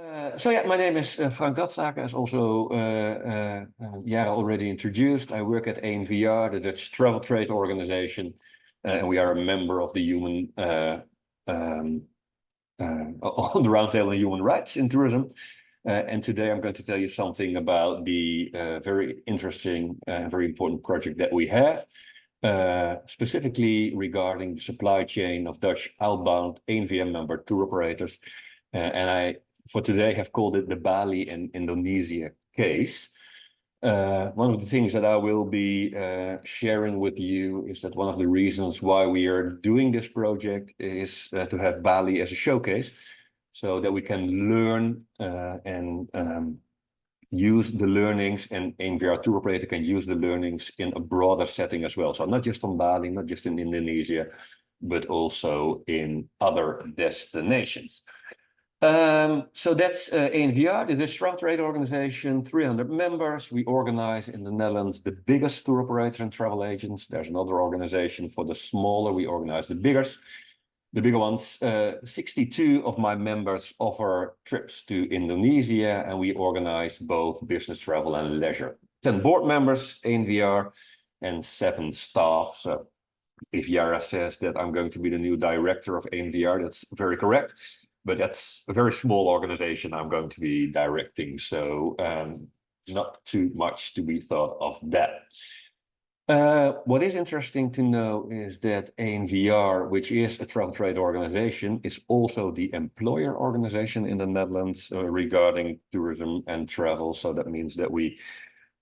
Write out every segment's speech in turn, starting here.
My name is Frank Radstake, as also Jara already introduced. I work at ANVR, the Dutch Travel Trade Organization, and we are a member of the on the Roundtable Human Rights in Tourism. And today I'm going to tell you something about the very interesting and very important project that we have, specifically regarding the supply chain of Dutch outbound ANVR member tour operators. For today, have called it the Bali and Indonesia case. One of the things that I will be sharing with you is that one of the reasons why we are doing this project is to have Bali as a showcase, so that we can learn and use the learnings, and ANVR tour operator can use the learnings in a broader setting as well. So not just on Bali, not just in Indonesia, but also in other destinations. So that's ANVR, the Dutch Travel Trade Organization, 300 members. We organize in the Netherlands the biggest tour operator and travel agents. There's another organization for the smaller. We organize the bigger ones. 62 of my members offer trips to Indonesia, and we organize both business travel and leisure. 10 board members, ANVR, and 7 staff. So if Jara says that I'm going to be the new director of ANVR, that's very correct. But that's a very small organization I'm going to be directing, so not too much to be thought of that. What is interesting to know is that ANVR, which is a travel trade organization, is also the employer organization in the Netherlands regarding tourism and travel. So that means that we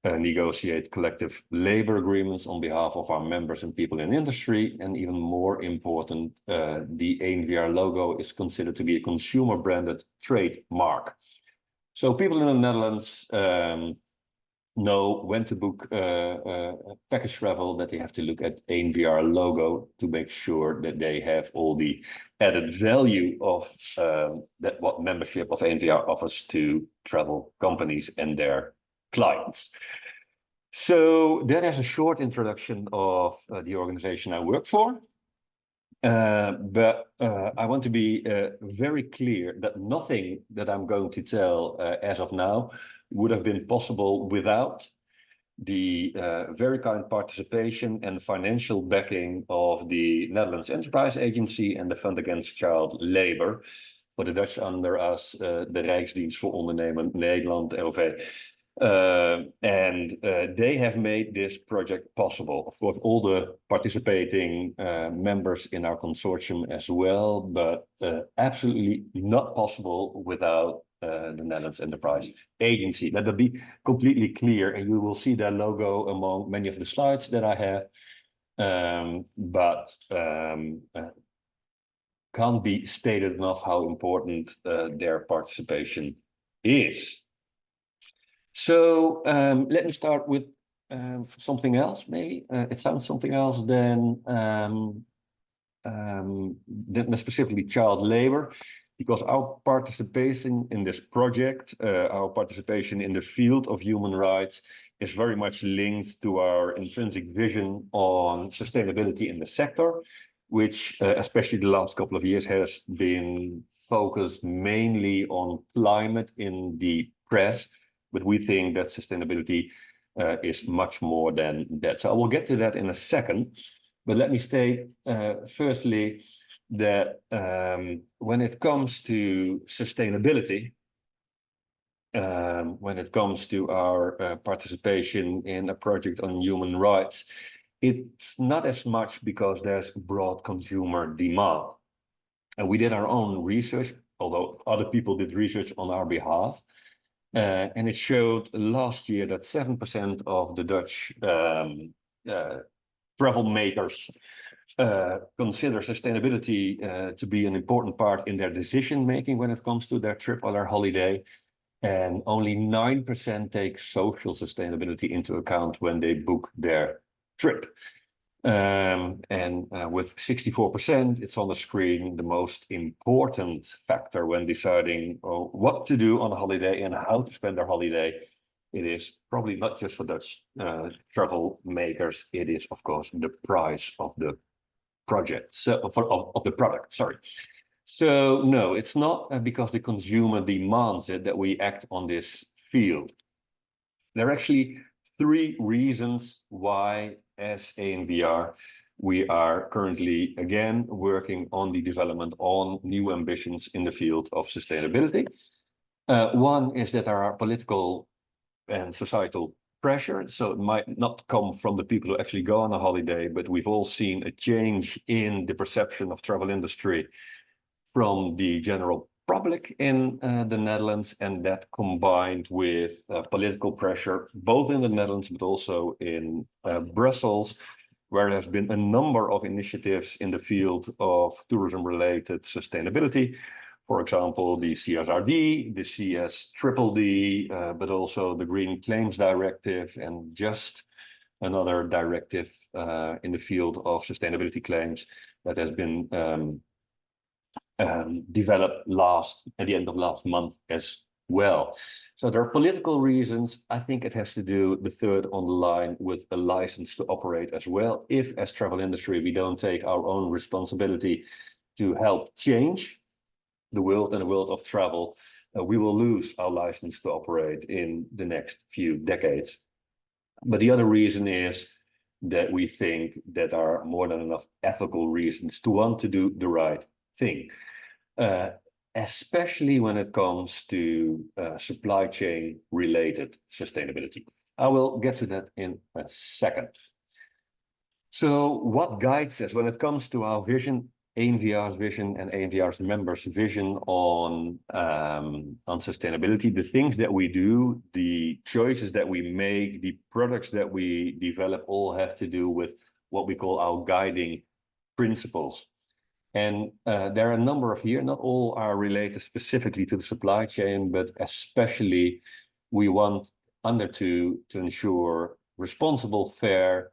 negotiate collective labor agreements on behalf of our members and people in industry. And even more important, the ANVR logo is considered to be a consumer branded trademark. So people in the Netherlands know when to book package travel, that they have to look at ANVR logo to make sure that they have all the added value of what membership of ANVR offers to travel companies and their clients. So that is a short introduction of the organization I work for. But I want to be very clear that nothing that I'm going to tell as of now would have been possible without the very kind participation and financial backing of the Netherlands Enterprise Agency and the Fund Against Child Labour. For the Dutch under us, de Rijksdienst voor Ondernemen Nederland, LV. They have made this project possible. Of course, all the participating members in our consortium as well, but absolutely not possible without the Netherlands Enterprise Agency. Let that be completely clear, and you will see their logo among many of the slides that I have. Can't be stated enough how important their participation is. So let me start with something else, maybe. It sounds something else than specifically child labor, because our participation in this project, our participation in the field of human rights is very much linked to our intrinsic vision on sustainability in the sector, which especially the last couple of years has been focused mainly on climate in the press. But we think that sustainability is much more than that. So I will get to that in a second. But let me state firstly that when it comes to sustainability, when it comes to our participation in a project on human rights, it's not as much because there's broad consumer demand. And we did our own research, although other people did research on our behalf. And it showed last year that 7% of the Dutch travel makers consider sustainability to be an important part in their decision making when it comes to their trip or their holiday. And only 9% take social sustainability into account when they book their trip. With 64%, it's on the screen, the most important factor when deciding what to do on a holiday and how to spend their holiday. It is probably not just for Dutch travel makers. It is, of course, the price of the project, of the product. Sorry. So no, it's not because the consumer demands it that we act on this field. There are actually 3 reasons why, as ANVR, we are currently again working on the development on new ambitions in the field of sustainability. One is that there are political and societal pressure, so it might not come from the people who actually go on a holiday, but we've all seen a change in the perception of travel industry from the general public in the Netherlands, and that combined with political pressure, both in the Netherlands, but also in Brussels, where there's been a number of initiatives in the field of tourism-related sustainability. For example, the CSRD, the CSDDD, but also the Green Claims Directive, and just another directive in the field of sustainability claims that has been developed at the end of last month as well. So there are political reasons. I think it has to do, the third on the line, with a license to operate as well. If, as travel industry, we don't take our own responsibility to help change the world and the world of travel, we will lose our license to operate in the next few decades. But the other reason is that we think that there are more than enough ethical reasons to want to do the right thing, especially when it comes to supply chain related sustainability. I will get to that in a second. So what guides us when it comes to our vision, ANVR's vision and ANVR's members' vision on sustainability? The things that we do, the choices that we make, the products that we develop all have to do with what we call our guiding principles. And there are a number of here, not all are related specifically to the supply chain, but especially we want to ensure responsible, fair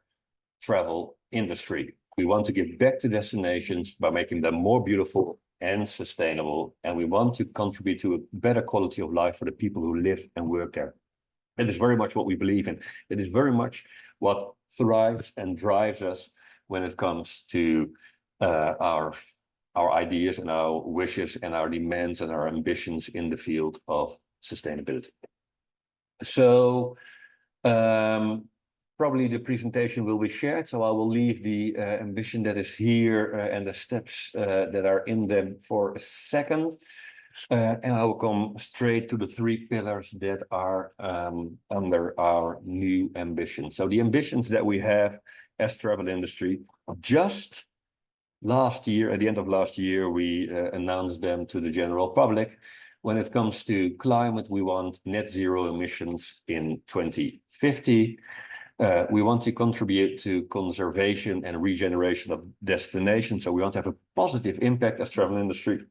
travel industry. We want to give back to destinations by making them more beautiful and sustainable. And we want to contribute to a better quality of life for the people who live and work there. It is very much what we believe in. It is very much what thrives and drives us when it comes to our ideas and our wishes and our demands and our ambitions in the field of sustainability. So probably the presentation will be shared, so I will leave the ambition that is here and the steps that are in them for a second. And I will come straight to the 3 pillars that are under our new ambition. So the ambitions that we have as travel industry, just last year, at the end of last year, we announced them to the general public. When it comes to climate, we want net zero emissions in 2050. We want to contribute to conservation and regeneration of destinations. So we want to have a positive impact as travel industry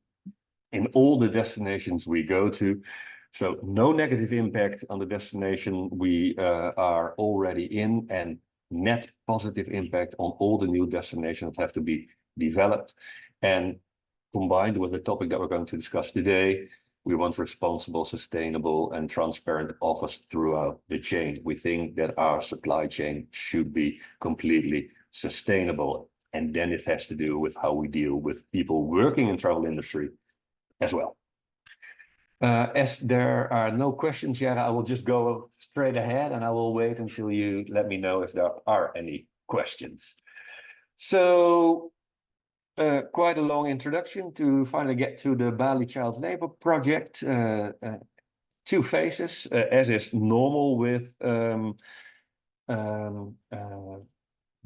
in all the destinations we go to. So no negative impact on the destination we are already in, and net positive impact on all the new destinations that have to be developed. And combined with the topic that we're going to discuss today, we want responsible, sustainable, and transparent offers throughout the chain. We think that our supply chain should be completely sustainable. And then it has to do with how we deal with people working in travel industry as well. As there are no questions yet, I will just go straight ahead and I will wait until you let me know if there are any questions. So quite a long introduction to finally get to the Bali Child Labour Project. 2 phases, as is normal with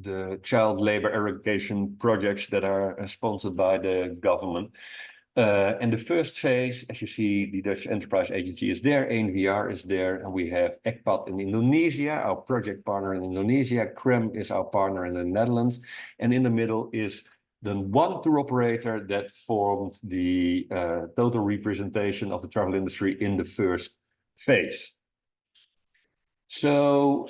the child labor eradication projects that are sponsored by the government. And the first phase, as you see, the Dutch Enterprise Agency is there, ANVR is there, and we have ECPAT in Indonesia, our project partner in Indonesia. CREM is our partner in the Netherlands. And in the middle is the one tour operator that formed the total representation of the travel industry in the first phase. So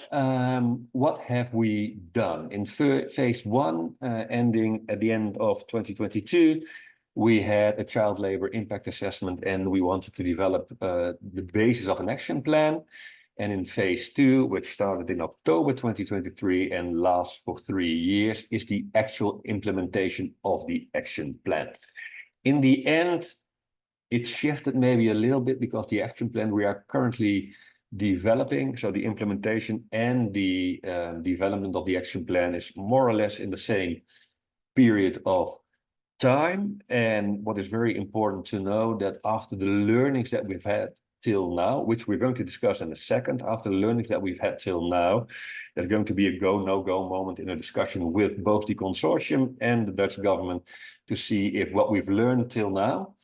what have we done? In phase 1, ending at the end of 2022, we had a child labor impact assessment and we wanted to develop the basis of an action plan. And in phase 2, which started in October 2023 and lasts for 3 years, is the actual implementation of the action plan. In the end, it shifted maybe a little bit because the action plan we are currently developing, so the implementation and the development of the action plan is more or less in the same period of time. And what is very important to know that after the learnings that we've had till now, which we're going to discuss in a second, after the learnings that we've had till now, there's going to be a go, no-go moment in a discussion with both the consortium and the Dutch government to see if what we've learned till now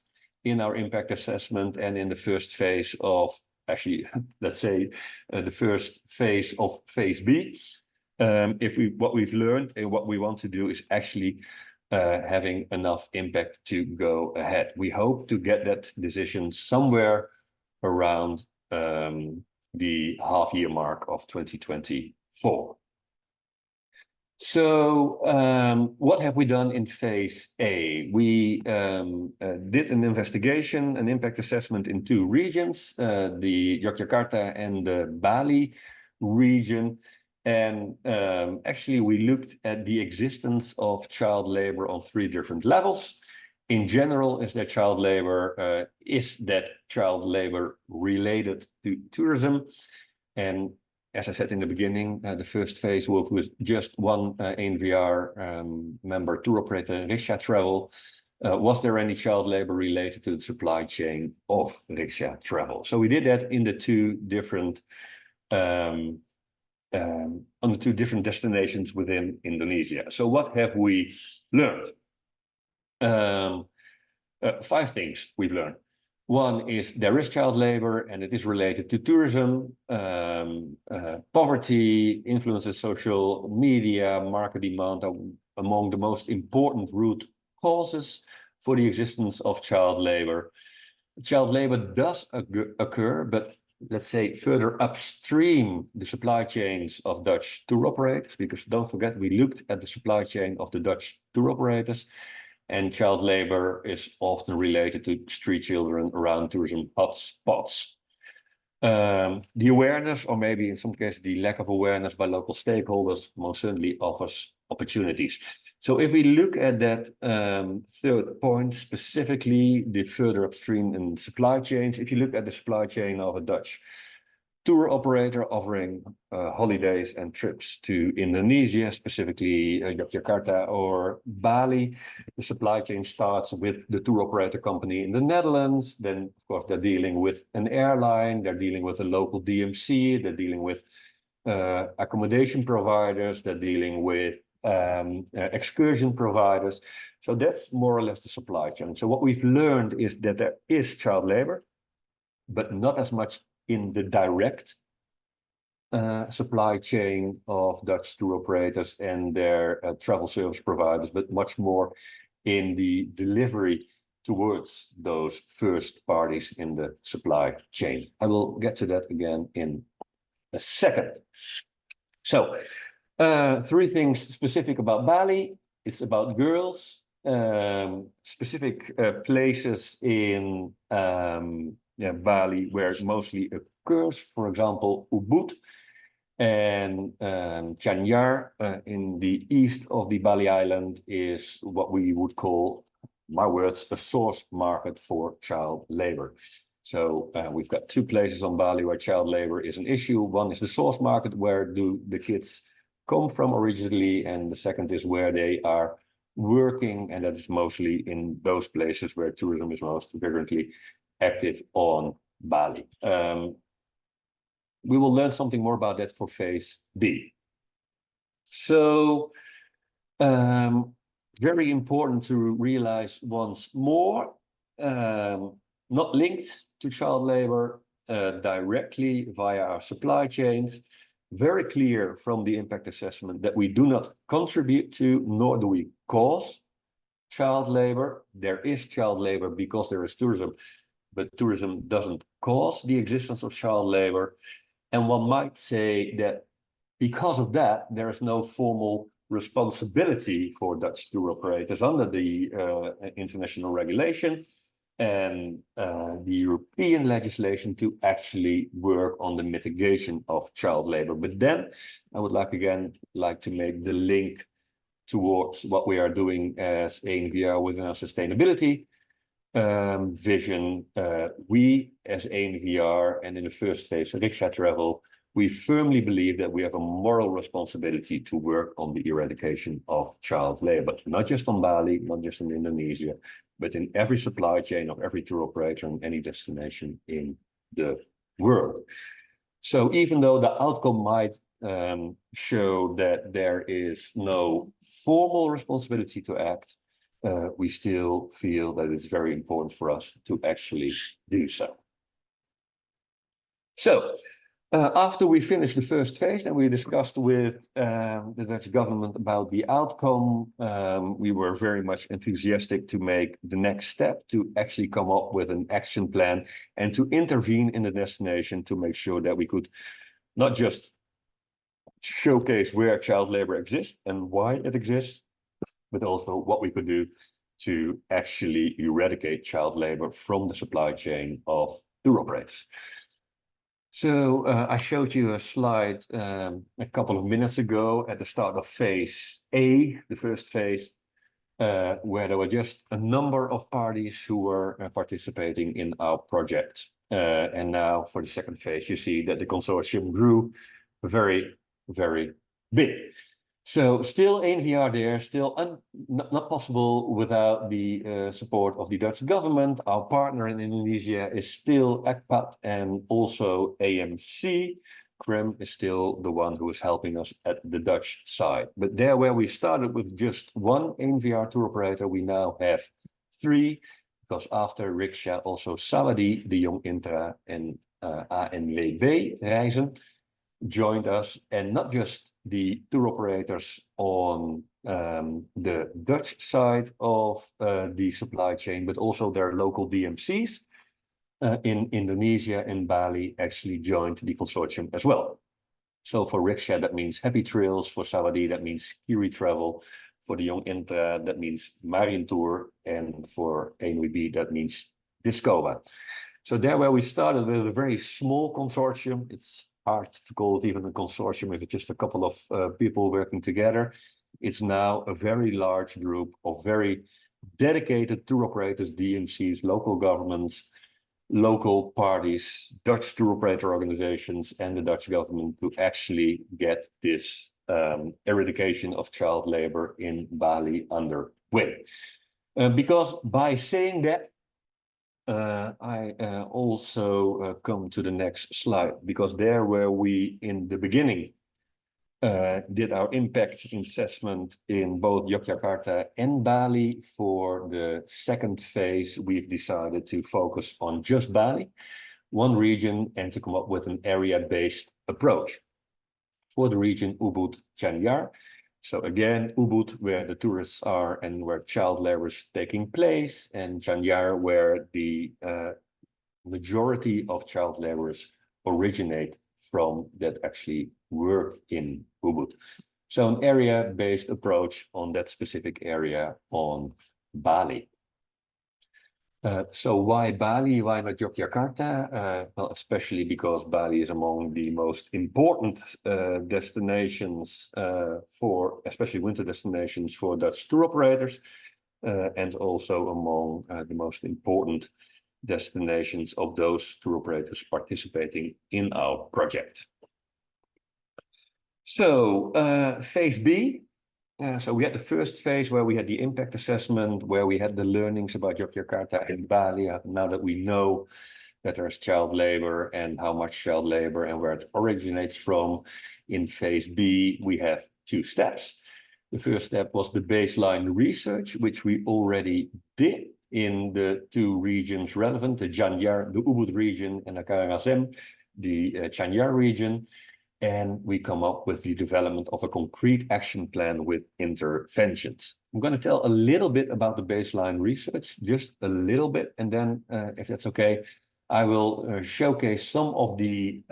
in our impact assessment and in the first phase of, actually, let's say, the first phase of phase B, what we've learned and what we want to do is actually having enough impact to go ahead. We hope to get that decision somewhere around the half-year mark of 2024. So what have we done in phase A? We did an investigation, an impact assessment in 2 regions, the Yogyakarta and the Bali region. And actually, we looked at the existence of child labor on 3 different levels. In general, is that child labor related to tourism? And as I said in the beginning, the first phase was with just one ANVR member tour operator, rickshaw travel. Was there any child labor related to the supply chain of rickshaw travel? So we did that in the 2 different on the 2 different destinations within Indonesia. So what have we learned? 5 things we've learned. One is there is child labor and it is related to tourism, poverty, influence of social media, market demand are among the most important root causes for the existence of child labor. Child labor does occur, but let's say further upstream the supply chains of Dutch tour operators, because don't forget, we looked at the supply chain of the Dutch tour operators. And child labor is often related to street children around tourism hotspots. The awareness, or maybe in some cases the lack of awareness by local stakeholders, most certainly offers opportunities. So if we look at that 3rd point, specifically the further upstream in supply chains, if you look at the supply chain of a Dutch tour operator offering holidays and trips to Indonesia, specifically Yogyakarta or Bali. The supply chain starts with the tour operator company in the Netherlands. Then, of course, they're dealing with an airline, they're dealing with a local DMC, they're dealing with accommodation providers, they're dealing with excursion providers. So that's more or less the supply chain. So what we've learned is that there is child labor, but not as much in the direct supply chain of Dutch tour operators and their travel service providers, but much more in the delivery towards those first parties in the supply chain. I will get to that again in a second. So 3 things specific about Bali. It's about girls, specific places in Bali where it mostly occurs, for example, Ubud and Gianyar in the east of the Bali island is what we would call, my words, a source market for child labor. So we've got 2 places on Bali where child labor is an issue. One is the source market, where do the kids come from originally, and the second is where they are working, and that is mostly in those places where tourism is most vigorously active on Bali. We will learn something more about that for phase B. So very important to realize once more, not linked to child labor directly via our supply chains. Very clear from the impact assessment that we do not contribute to, nor do we cause child labor. There is child labor because there is tourism, but tourism doesn't cause the existence of child labor. And one might say that because of that, there is no formal responsibility for Dutch tour operators under the international regulation and the European legislation to actually work on the mitigation of child labor. But then I would like to make the link towards what we are doing as ANVR within our sustainability vision, we as ANVR and in the first phase, Riksha Travel, we firmly believe that we have a moral responsibility to work on the eradication of child labor, not just on Bali, not just in Indonesia, but in every supply chain of every tour operator and any destination in the world. So even though the outcome might show that there is no formal responsibility to act, we still feel that it's very important for us to actually do so. So after we finished the first phase and we discussed with the Dutch government about the outcome, we were very much enthusiastic to make the next step to actually come up with an action plan and to intervene in the destination to make sure that we could not just showcase where child labor exists and why it exists, but also what we could do to actually eradicate child labor from the supply chain of tour operators. So I showed you a slide a couple of minutes ago at the start of phase A, the first phase, where there were just a number of parties who were participating in our project. And now for the second phase, you see that the consortium grew very, very big. So still ANVR there, still not possible without the support of the Dutch government. Our partner in Indonesia is still ECPAT and also AMC. CREM is still the one who is helping us at the Dutch side. But there where we started with just one ANVR tour operator, we now have 3, because after Riksha, also Sawadee, De Jong Intra and ANWB Reizen joined us, and not just the tour operators on the Dutch side of the supply chain, but also their local DMCs in Indonesia and Bali actually joined the consortium as well. So for Riksha, that means Happy Trails. For Sawadee, that means Kiri Travel. For the Young Intra, that means Marine Tour. And for ANWB, that means Discover. So there where we started with a very small consortium, it's hard to call it even a consortium if it's just a couple of people working together. It's now a very large group of very dedicated tour operators, DMCs, local governments, local parties, Dutch tour operator organizations, and the Dutch government to actually get this eradication of child labor in Bali underway. Because by saying that, I also come to the next slide, because there where we in the beginning did our impact assessment in both Yogyakarta and Bali. For the second phase, we've decided to focus on just Bali, one region, and to come up with an area-based approach. For the region Ubud Chanyar, so again, Ubud, where the tourists are and where child labor is taking place, and Chanyar, where the majority of child laborers originate from that actually work in Ubud. So an area-based approach on that specific area on Bali. So why Bali? Why not Yogyakarta? Well, especially because Bali is among the most important destinations for, especially winter destinations for Dutch tour operators, and also among the most important destinations of those tour operators participating in our project. So phase B. So we had the first phase where we had the impact assessment, where we had the learnings about Yogyakarta and Bali. Now that we know that there's child labor and how much child labor and where it originates from, in phase B, we have 2 steps. The first step was the baseline research, which we already did in the 2 regions relevant, the Chanyar, the Ubud region, and the Karangasem, the Chanyar region. And we come up with the development of a concrete action plan with interventions. I'm going to tell a little bit about the baseline research, just a little bit, and then, if that's okay, I will showcase some of the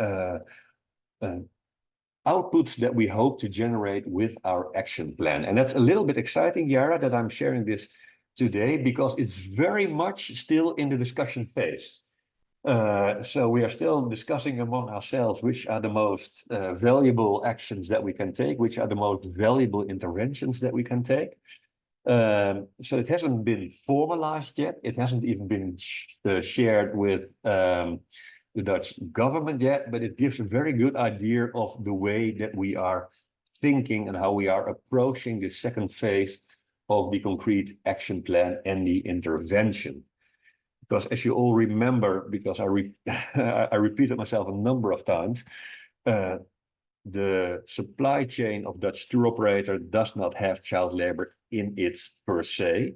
outputs that we hope to generate with our action plan. And that's a little bit exciting, Jara, that I'm sharing this today, because it's very much still in the discussion phase. So we are still discussing among ourselves which are the most valuable actions that we can take, which are the most valuable interventions that we can take. So it hasn't been formalized yet. It hasn't even been shared with the Dutch government yet, but it gives a very good idea of the way that we are thinking and how we are approaching the second phase of the concrete action plan and the intervention. Because as you all remember, because I repeated myself a number of times, the supply chain of Dutch tour operator does not have child labor in its per se.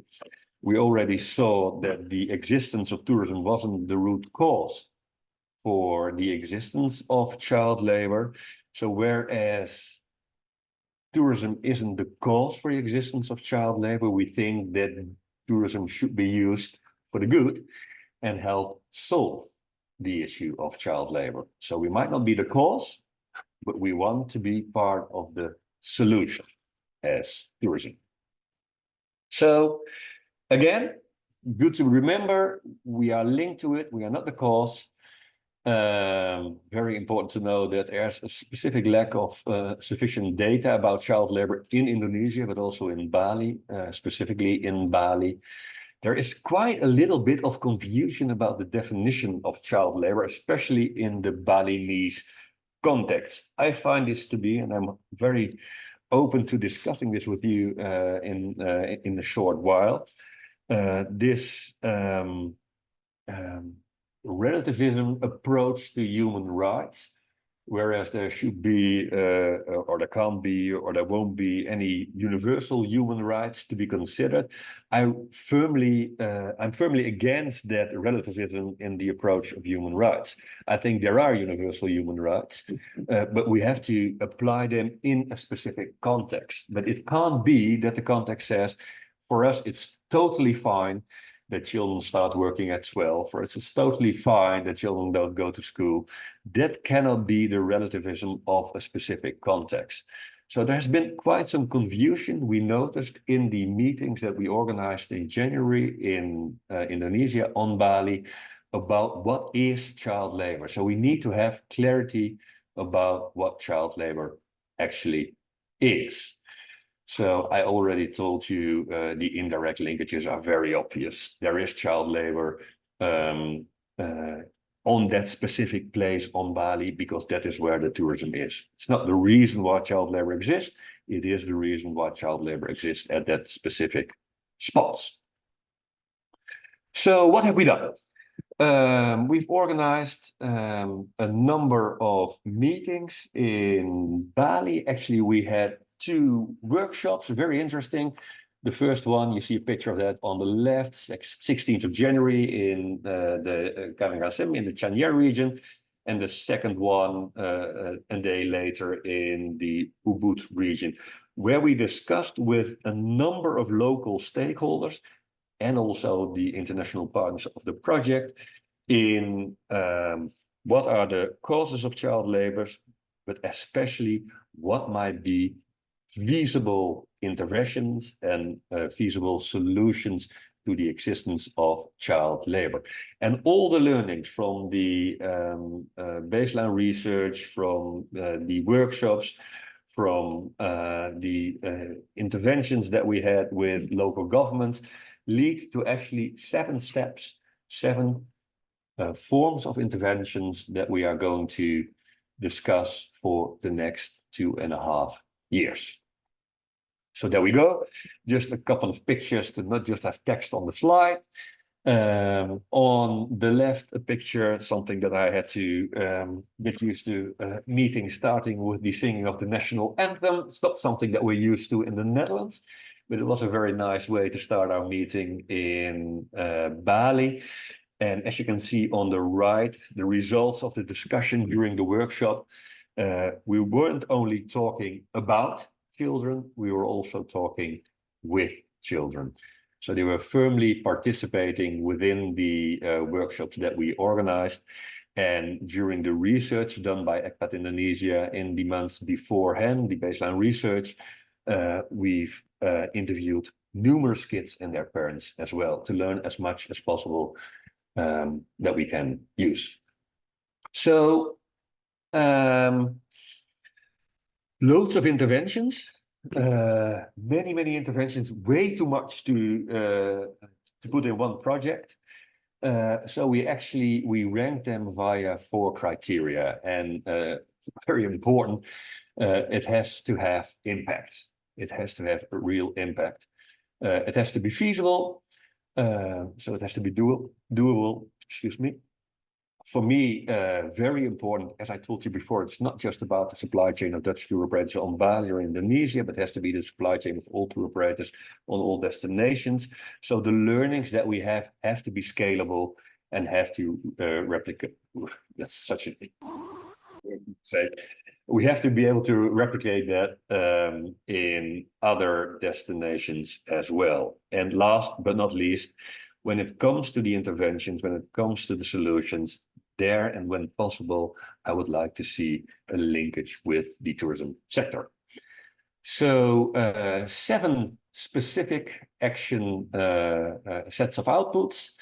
We already saw that the existence of tourism wasn't the root cause for the existence of child labor. So whereas tourism isn't the cause for the existence of child labor, we think that tourism should be used for the good and help solve the issue of child labor. So we might not be the cause, but we want to be part of the solution as tourism. So again, good to remember, we are linked to it, we are not the cause. Very important to know that there's a specific lack of sufficient data about child labor in Indonesia, but also in Bali, specifically in Bali. There is quite a little bit of confusion about the definition of child labor, especially in the Balinese context. I find this to be, and I'm very open to discussing this with you in a short while, this relativism approach to human rights, whereas there should be, or there can't be, or there won't be any universal human rights to be considered. I'm firmly against that relativism in the approach of human rights. I think there are universal human rights, but we have to apply them in a specific context. But it can't be that the context says, for us, it's totally fine that children start working at 12, or it's totally fine that children don't go to school. That cannot be the relativism of a specific context. So there's been quite some confusion we noticed in the meetings that we organized in January in Indonesia on Bali about what is child labor. So we need to have clarity about what child labor actually is. So I already told you the indirect linkages are very obvious. There is child labor on that specific place on Bali because that is where the tourism is. It's not the reason why child labor exists. It is the reason why child labor exists at that specific spots. So what have we done? We've organized a number of meetings in Bali. Actually, we had 2 workshops, very interesting. The first one, you see a picture of that on the left, 16th of January in the Karangasem in the Chanier region. And the second one a day later in the Ubud region, where we discussed with a number of local stakeholders and also the international partners of the project in what are the causes of child labor, but especially what might be feasible interventions and feasible solutions to the existence of child labor. And all the learnings from the baseline research, from the workshops, from the interventions that we had with local governments lead to actually 7 steps, 7 forms of interventions that we are going to discuss for the next 2.5 years. So there we go. Just a couple of pictures to not just have text on the slide. On the left, a picture, something that I had to get used to, meeting starting with the singing of the national anthem. It's not something that we're used to in the Netherlands, but it was a very nice way to start our meeting in Bali. And as you can see on the right, the results of the discussion during the workshop, we weren't only talking about children, we were also talking with children. So they were firmly participating within the workshops that we organized. And during the research done by ECPAT Indonesia in the months beforehand, the baseline research, we've interviewed numerous kids and their parents as well to learn as much as possible that we can use. So loads of interventions. Many interventions, way too much to put in one project. So we rank them via 4 criteria, and very important, it has to have impact. It has to have a real impact. It has to be feasible, so it has to be doable, excuse me. For me, very important, as I told you before, it's not just about the supply chain of Dutch tour operators on Bali or Indonesia, but it has to be the supply chain of all tour operators on all destinations. So the learnings that we have to be scalable and have to replicate. That's such a say. We have to be able to replicate that in other destinations as well. And last but not least, when it comes to the interventions, when it comes to the solutions, there and when possible, I would like to see a linkage with the tourism sector. So 7 specific action sets of outputs,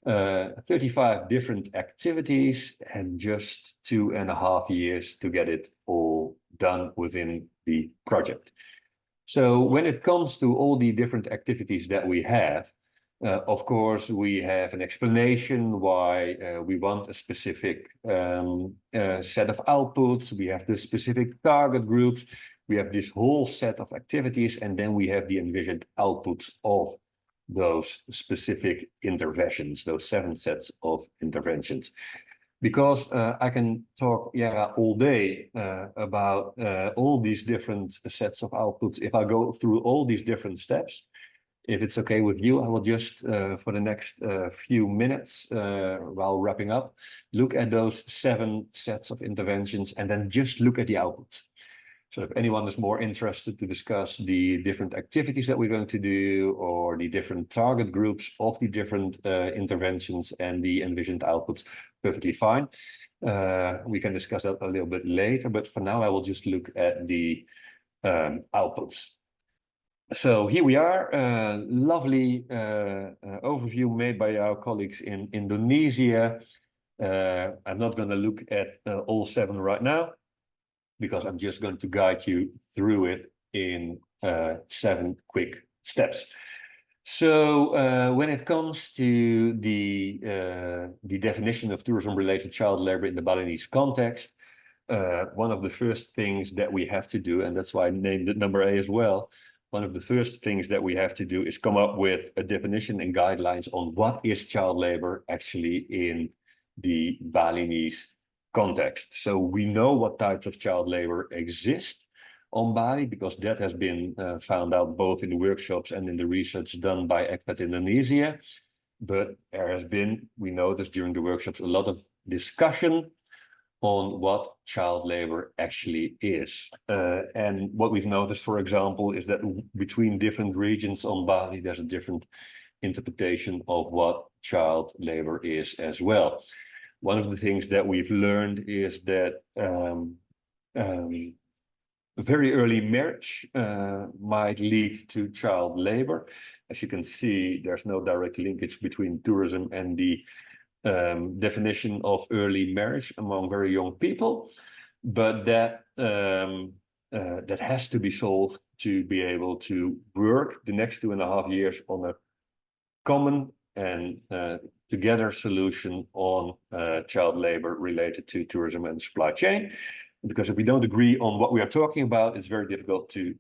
35 different activities, and just 2.5 years to get it all done within the project. So when it comes to all the different activities that we have, of course, we have an explanation why we want a specific set of outputs. We have the specific target groups. We have this whole set of activities, and then we have the envisioned outputs of those specific interventions, those 7 sets of interventions. Because I can talk, Jara, all day about all these different sets of outputs. If I go through all these different steps, if it's okay with you, I will just, for the next few minutes, while wrapping up, look at those 7 sets of interventions and then just look at the outputs. So if anyone is more interested to discuss the different activities that we're going to do, or the different target groups of the different interventions and the envisioned outputs, perfectly fine. We can discuss that a little bit later, but for now I will just look at the outputs. So here we are, lovely overview made by our colleagues in Indonesia. I'm not going to look at all 7 right now, because I'm just going to guide you through it in 7 quick steps. So when it comes to the definition of tourism-related child labor in the Balinese context, one of the first things that we have to do, and that's why I named it number A as well, one of the first things that we have to do is come up with a definition and guidelines on what is child labor actually in the Balinese context. So we know what types of child labor exist on Bali, because that has been found out both in the workshops and in the research done by Expat Indonesia. But there has been, we noticed during the workshops, a lot of discussion on what child labor actually is. And what we've noticed, for example, is that between different regions on Bali, there's a different interpretation of what child labor is as well. One of the things that we've learned is that very early marriage might lead to child labor. As you can see, there's no direct linkage between tourism and the definition of early marriage among very young people, but that that has to be solved to be able to work the next 2.5 years on a common and together solution on child labor related to tourism and supply chain. Because if we don't agree on what we are talking about, it's very difficult to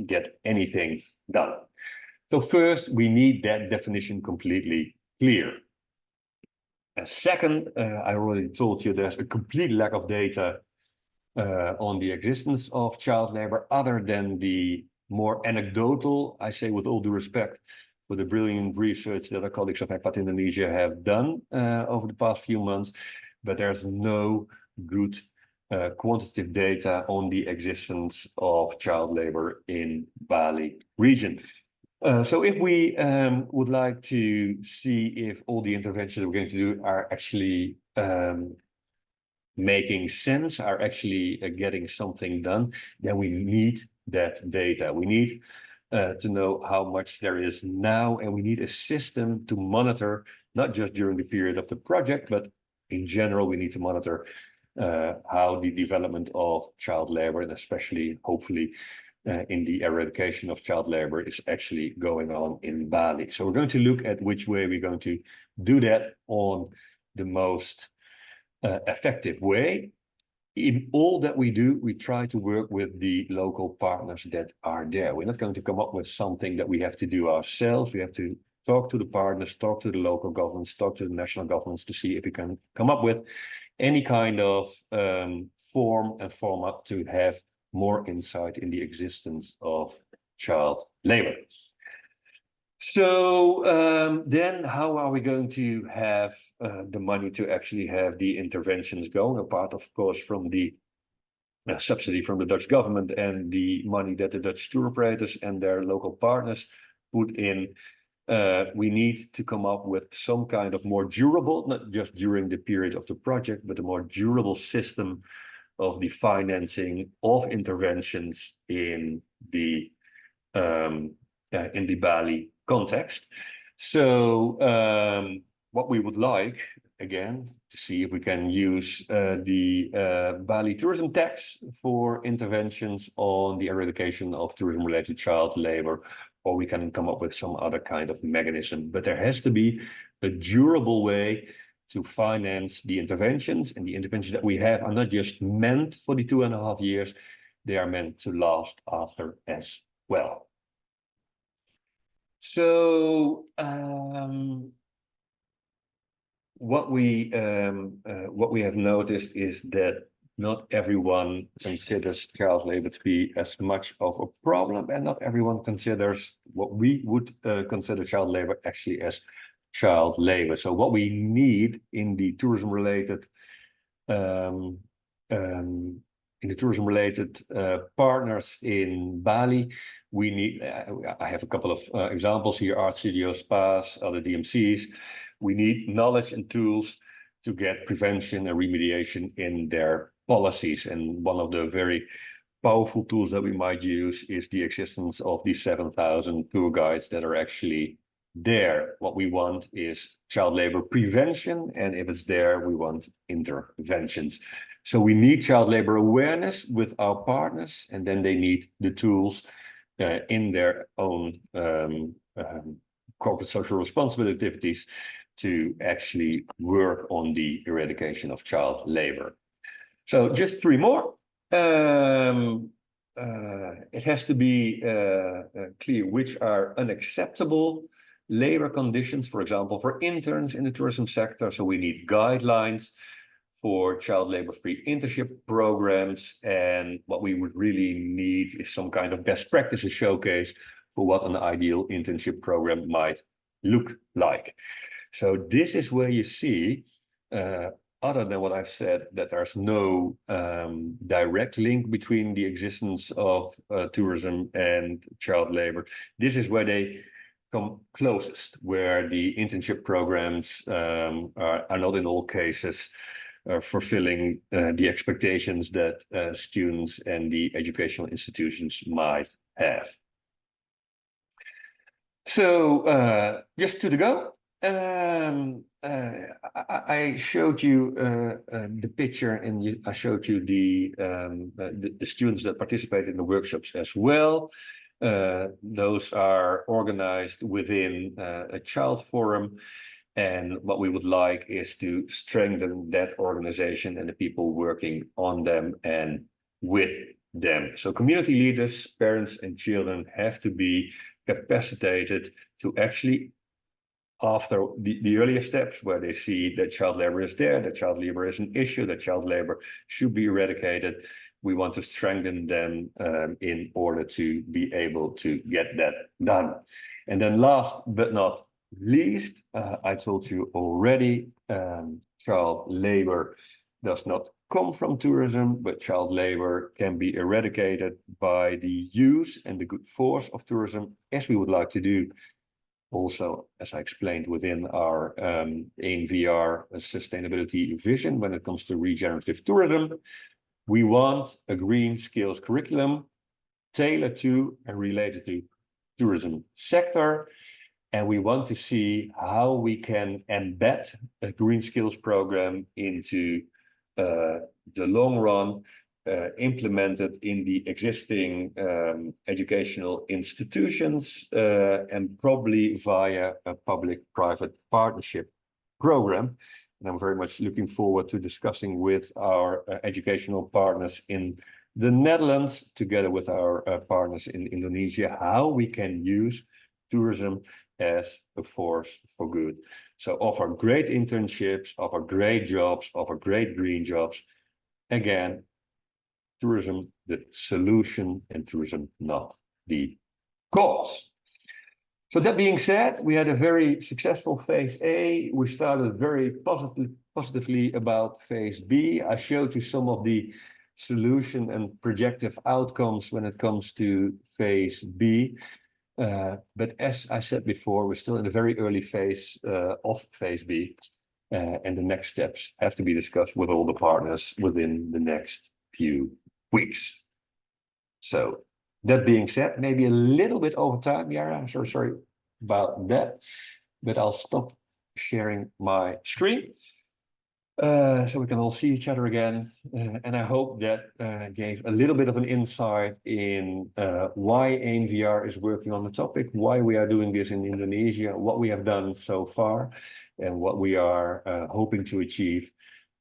get anything done. So first, we need that definition completely clear. Second, I already told you there's a complete lack of data on the existence of child labor, other than the more anecdotal, I say with all due respect, for the brilliant research that our colleagues of Expat Indonesia have done over the past few months, but there's no good quantitative data on the existence of child labor in Bali region. So if we would like to see if all the interventions we're going to do are actually making sense, are actually getting something done, then we need that data. We need to know how much there is now, and we need a system to monitor, not just during the period of the project, but in general, we need to monitor how the development of child labor, and especially, hopefully, in the eradication of child labor is actually going on in Bali. So we're going to look at which way we're going to do that on the most effective way. In all that we do, we try to work with the local partners that are there. We're not going to come up with something that we have to do ourselves. We have to talk to the partners, talk to the local governments, talk to the national governments to see if we can come up with any kind of form and format to have more insight in the existence of child labor. So then how are we going to have the money to actually have the interventions going, apart, of course, from the subsidy from the Dutch government and the money that the Dutch tour operators and their local partners put in? We need to come up with some kind of more durable, not just during the period of the project, but a more durable system of the financing of interventions in the Bali context. So what we would like, again, to see if we can use the Bali tourism tax for interventions on the eradication of tourism-related child labor, or we can come up with some other kind of mechanism. But there has to be a durable way to finance the interventions, and the interventions that we have are not just meant for the 2.5 years, they are meant to last after as well. So what we have noticed is that not everyone considers child labor to be as much of a problem, and not everyone considers what we would consider child labor actually as child labor. So what we need in the tourism-related partners in Bali, we need, I have a couple of examples here, art studios, spas, other DMCs. We need knowledge and tools to get prevention and remediation in their policies. And one of the very powerful tools that we might use is the existence of these 7,000 tour guides that are actually there. What we want is child labor prevention, and if it's there, we want interventions. So we need child labor awareness with our partners, and then they need the tools in their own corporate social responsibility activities to actually work on the eradication of child labor. So just 3 more. It has to be clear which are unacceptable labor conditions, for example, for interns in the tourism sector. So we need guidelines for child labor-free internship programs. And what we would really need is some kind of best practices showcase for what an ideal internship program might look like. So this is where you see, other than what I've said, that there's no direct link between the existence of tourism and child labor. This is where they come closest, where the internship programs are not in all cases fulfilling the expectations that students and the educational institutions might have. So just to the go. I showed you the picture, and I showed you the students that participate in the workshops as well. Those are organized within a child forum, and what we would like is to strengthen that organization and the people working on them and with them. So community leaders, parents, and children have to be capacitated to actually, after the earlier steps where they see that child labor is there, that child labor is an issue, that child labor should be eradicated, we want to strengthen them in order to be able to get that done. And then last but not least, I told you already, child labor does not come from tourism, but child labor can be eradicated by the use and the good force of tourism, as we would like to do. Also, as I explained, within our ANVR sustainability vision when it comes to regenerative tourism, we want a green skills curriculum tailored to and related to tourism sector. And we want to see how we can embed a green skills program into the long run implemented in the existing educational institutions and probably via a public-private partnership program. And I'm very much looking forward to discussing with our educational partners in the Netherlands, together with our partners in Indonesia, how we can use tourism as a force for good. So offer great internships, offer great jobs, offer great green jobs. Again, tourism, the solution, and tourism, not the cause. So that being said, we had a very successful phase A. We started very positively about phase B. I showed you some of the solution and projective outcomes when it comes to phase B. But as I said before, we're still in a very early phase of phase B. And the next steps have to be discussed with all the partners within the next few weeks. So that being said, maybe a little bit over time, Jara, I'm so sorry about that, but I'll stop sharing my screen so we can all see each other again. And I hope that gave a little bit of an insight in why ANVR is working on the topic, why we are doing this in Indonesia, what we have done so far, and what we are hoping to achieve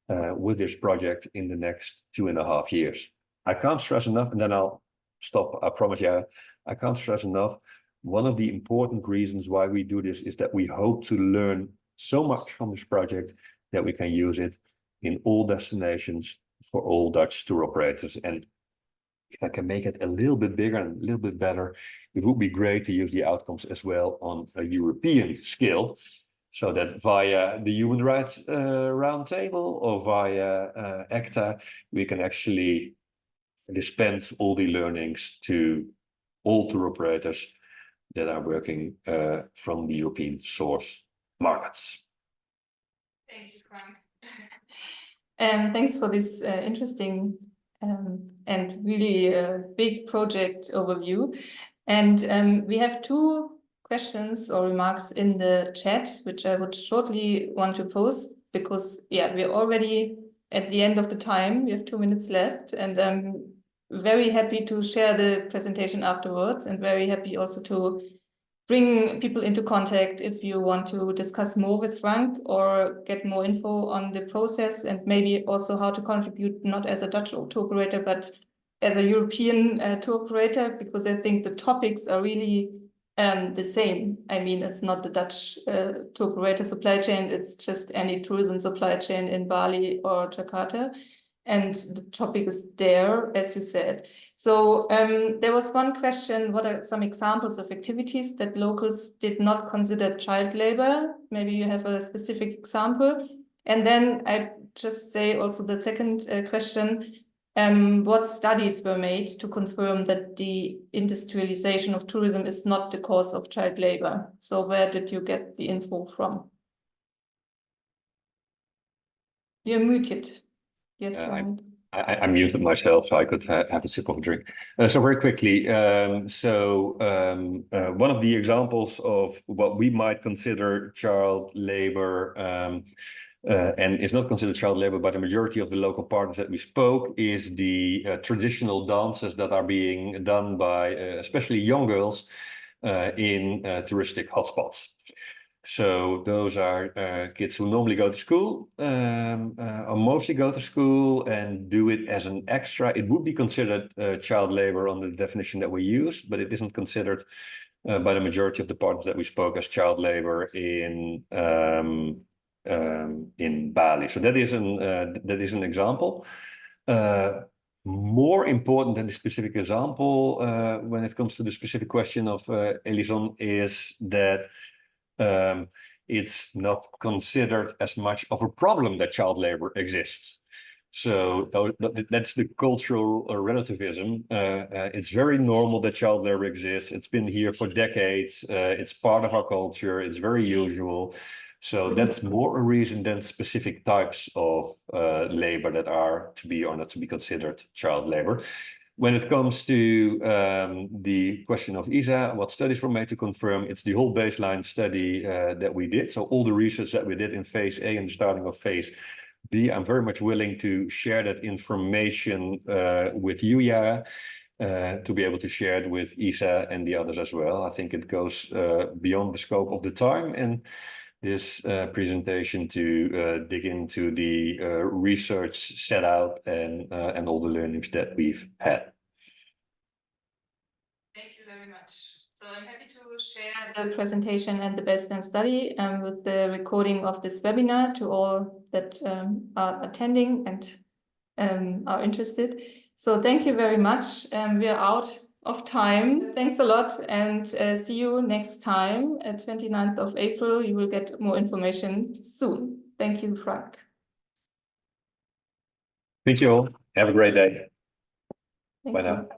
with this project in the next 2.5 years. I can't stress enough, and then I'll stop, I promise you, I can't stress enough. One of the important reasons why we do this is that we hope to learn so much from this project that we can use it in all destinations for all Dutch tour operators. And if I can make it a little bit bigger and a little bit better, it would be great to use the outcomes as well on a European scale, so that via the Human Rights Roundtable or via ACTA, we can actually dispense all the learnings to all tour operators that are working from the European source markets. Thank you, Frank. Thanks for this interesting and really big project overview. And we have 2 questions or remarks in the chat, which I would shortly want to pose, because we're already at the end of the time. We have 2 minutes left, and I'm very happy to share the presentation afterwards, and very happy also to bring people into contact if you want to discuss more with Frank or get more info on the process, and maybe also how to contribute, not as a Dutch tour operator, but as a European tour operator, because I think the topics are really the same. I mean, it's not the Dutch tour operator supply chain, it's just any tourism supply chain in Bali or Jakarta. And the topic is there, as you said. So there was one question: what are some examples of activities that locals did not consider child labor? Maybe you have a specific example. And then I just say also the second question, what studies were made to confirm that the industrialization of tourism is not the cause of child labor? So where did you get the info from? You're muted. I muted myself so I could have a sip of a drink. So very quickly, one of the examples of what we might consider child labor and is not considered child labor by the majority of the local partners that we spoke is the traditional dances that are being done by especially young girls in touristic hotspots. So those are kids who normally go to school or mostly go to school and do it as an extra. It would be considered child labor under the definition that we use, but it isn't considered by the majority of the partners that we spoke as child labor in Bali. So that is an example. More important than the specific example when it comes to the specific question of Elison is that it's not considered as much of a problem that child labor exists. So that's the cultural relativism. It's very normal that child labor exists. It's been here for decades. It's part of our culture. It's very usual. So that's more a reason than specific types of labor that are to be or not to be considered child labor. When it comes to the question of Isa, what studies were made to confirm, it's the whole baseline study that we did. So all the research that we did in phase A and the starting of phase B, I'm very much willing to share that information with you, Jara, to be able to share it with Isa and the others as well. I think it goes beyond the scope of the time in this presentation to dig into the research set out and all the learnings that we've had. Thank you very much. So I'm happy to share the presentation and the best in study with the recording of this webinar to all that are attending and are interested. So thank you very much. We are out of time. Thanks a lot, and see you next time at 29th of April. You will get more information soon. Thank you, Frank. Thank you all. Have a great day. Thank Bye you. now.